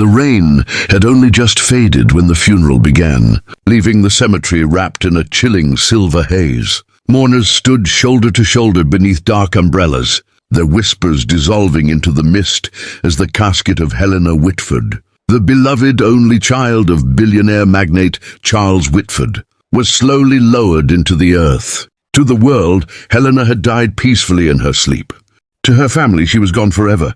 The rain had only just faded when the funeral began, leaving the cemetery wrapped in a chilling silver haze. Mourners stood shoulder to shoulder beneath dark umbrellas, their whispers dissolving into the mist as the casket of Helena Whitford, the beloved only child of billionaire magnate Charles Whitford, was slowly lowered into the earth. To the world, Helena had died peacefully in her sleep. To her family, she was gone forever.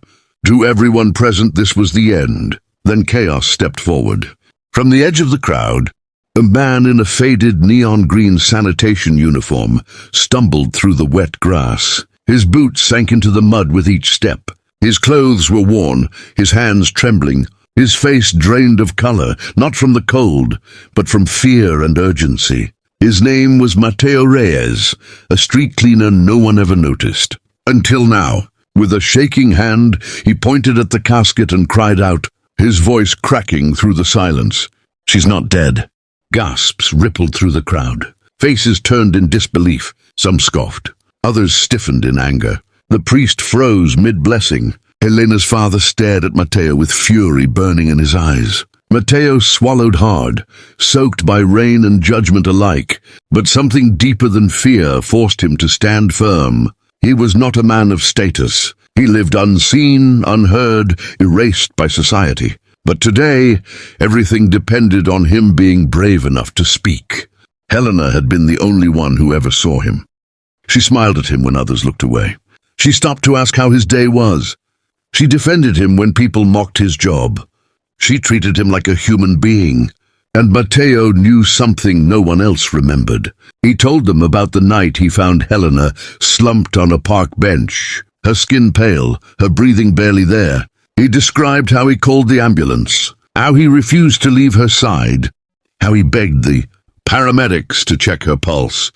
To everyone present, this was the end. Then chaos stepped forward. From the edge of the crowd, a man in a faded neon green sanitation uniform stumbled through the wet grass. His boots sank into the mud with each step. His clothes were worn, his hands trembling, his face drained of color, not from the cold, but from fear and urgency. His name was Mateo Reyes, a street cleaner no one ever noticed. Until now. With a shaking hand, he pointed at the casket and cried out, his voice cracking through the silence. "She's not dead." Gasps rippled through the crowd. Faces turned in disbelief. Some scoffed. Others stiffened in anger. The priest froze mid-blessing. Helena's father stared at Mateo with fury burning in his eyes. Mateo swallowed hard, soaked by rain and judgment alike, but something deeper than fear forced him to stand firm. He was not a man of status. He lived unseen, unheard, erased by society. But today, everything depended on him being brave enough to speak. Helena had been the only one who ever saw him. She smiled at him when others looked away. She stopped to ask how his day was. She defended him when people mocked his job. She treated him like a human being. And Mateo knew something no one else remembered. He told them about the night he found Helena slumped on a park bench, her skin pale, her breathing barely there. He described how he called the ambulance, how he refused to leave her side, how he begged the paramedics to check her pulse.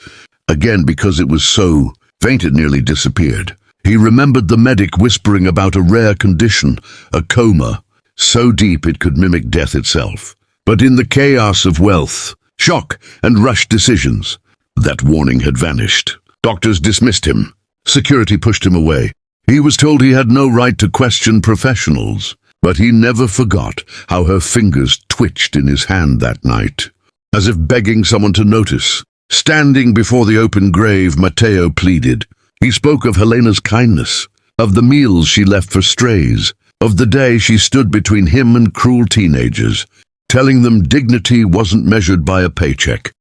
Again, because it was so faint it nearly disappeared. He remembered the medic whispering about a rare condition, a coma, so deep it could mimic death itself. But in the chaos of wealth, shock, and rushed decisions, that warning had vanished. Doctors dismissed him. Security pushed him away. He was told he had no right to question professionals, but he never forgot how her fingers twitched in his hand that night, as if begging someone to notice. Standing before the open grave, Mateo pleaded. He spoke of Helena's kindness, of the meals she left for strays, of the day she stood between him and cruel teenagers, telling them dignity wasn't measured by a paycheck.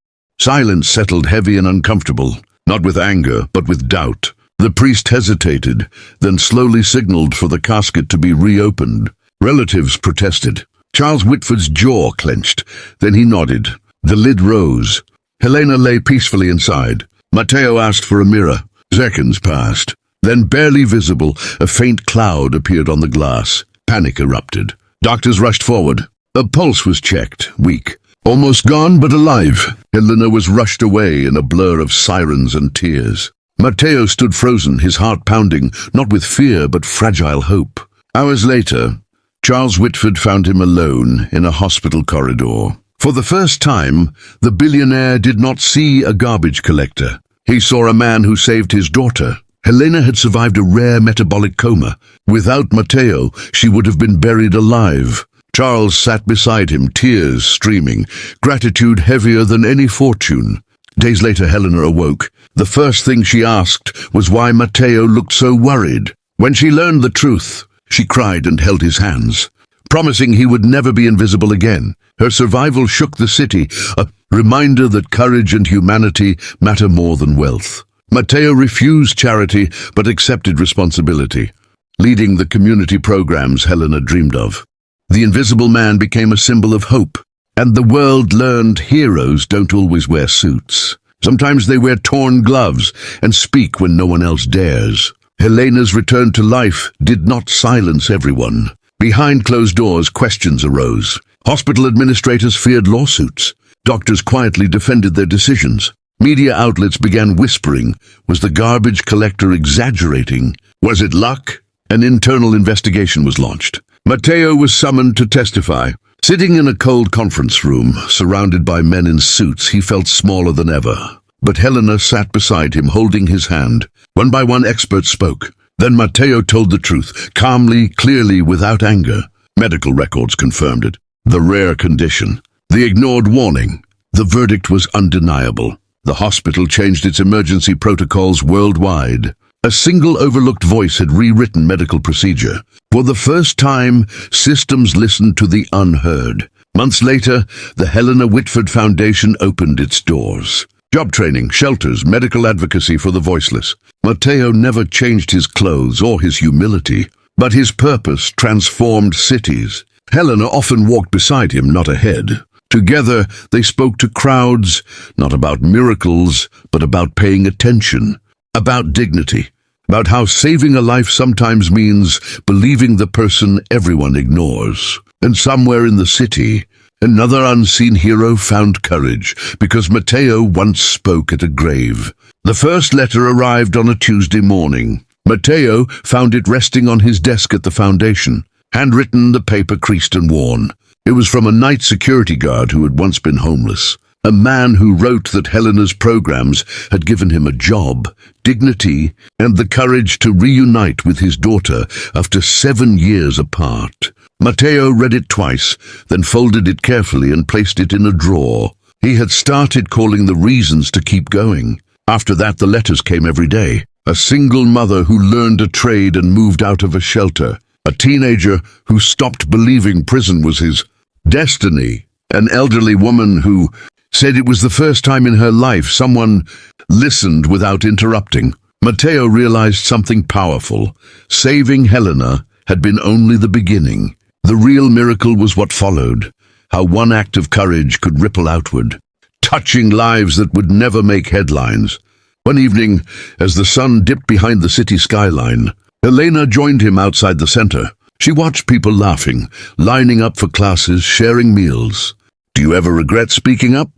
Silence settled heavy and uncomfortable, not with anger, but with doubt. The priest hesitated, then slowly signaled for the casket to be reopened. Relatives protested. Charles Whitford's jaw clenched. Then he nodded. The lid rose. Helena lay peacefully inside. Mateo asked for a mirror. Seconds passed. Then, barely visible, a faint cloud appeared on the glass. Panic erupted. Doctors rushed forward. A pulse was checked, weak. Almost gone, but alive. Helena was rushed away in a blur of sirens and tears. Mateo stood frozen, his heart pounding, not with fear but fragile hope. Hours later, Charles Whitford found him alone in a hospital corridor. For the first time, the billionaire did not see a garbage collector. He saw a man who saved his daughter. Helena had survived a rare metabolic coma. Without Mateo, she would have been buried alive. Charles sat beside him, tears streaming, gratitude heavier than any fortune. Days later, Helena awoke. The first thing she asked was why Mateo looked so worried. When she learned the truth, she cried and held his hands, promising he would never be invisible again. Her survival shook the city, a reminder that courage and humanity matter more than wealth. Mateo refused charity but accepted responsibility, leading the community programs Helena dreamed of. The invisible man became a symbol of hope, and the world learned heroes don't always wear suits. Sometimes they wear torn gloves and speak when no one else dares. Helena's return to life did not silence everyone. Behind closed doors, questions arose. Hospital administrators feared lawsuits. Doctors quietly defended their decisions. Media outlets began whispering. Was the garbage collector exaggerating? Was it luck? An internal investigation was launched. Mateo was summoned to testify. Sitting in a cold conference room, surrounded by men in suits, he felt smaller than ever. But Helena sat beside him, holding his hand. One by one, experts spoke. Then Mateo told the truth, calmly, clearly, without anger. Medical records confirmed it. The rare condition. The ignored warning. The verdict was undeniable. The hospital changed its emergency protocols worldwide. A single overlooked voice had rewritten medical procedure. For the first time, systems listened to the unheard. Months later, the Helena Whitford Foundation opened its doors. Job training, shelters, medical advocacy for the voiceless. Matteo never changed his clothes or his humility, but his purpose transformed cities. Helena often walked beside him, not ahead. Together, they spoke to crowds, not about miracles, but about paying attention, about dignity, about how saving a life sometimes means believing the person everyone ignores. And somewhere in the city, another unseen hero found courage, because Matteo once spoke at a grave. The first letter arrived on a Tuesday morning. Matteo found it resting on his desk at the foundation. Handwritten, the paper creased and worn. It was from a night security guard who had once been homeless. A man who wrote that Helena's programs had given him a job, dignity, and the courage to reunite with his daughter after 7 years apart. Matteo read it twice, then folded it carefully and placed it in a drawer. He had started calling the reasons to keep going. After that, the letters came every day. A single mother who learned a trade and moved out of a shelter. A teenager who stopped believing prison was his destiny. An elderly woman who said it was the first time in her life someone listened without interrupting. Matteo realized something powerful. Saving Helena had been only the beginning. The real miracle was what followed, how one act of courage could ripple outward, touching lives that would never make headlines. One evening, as the sun dipped behind the city skyline, Helena joined him outside the center. She watched people laughing, lining up for classes, sharing meals. "Do you ever regret speaking up?"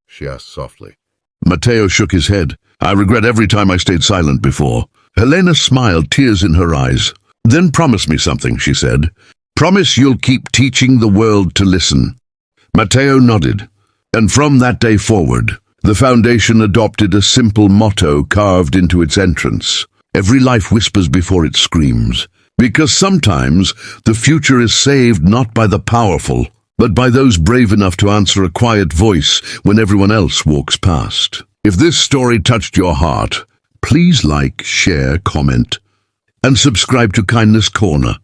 she asked softly. Matteo shook his head. "I regret every time I stayed silent before." Helena smiled, tears in her eyes. "Then promise me something," she said. "Promise you'll keep teaching the world to listen." Matteo nodded, and from that day forward, the foundation adopted a simple motto carved into its entrance. Every life whispers before it screams. Because sometimes the future is saved not by the powerful, but by those brave enough to answer a quiet voice when everyone else walks past. If this story touched your heart, please like, share, comment, and subscribe to Kindness Corner.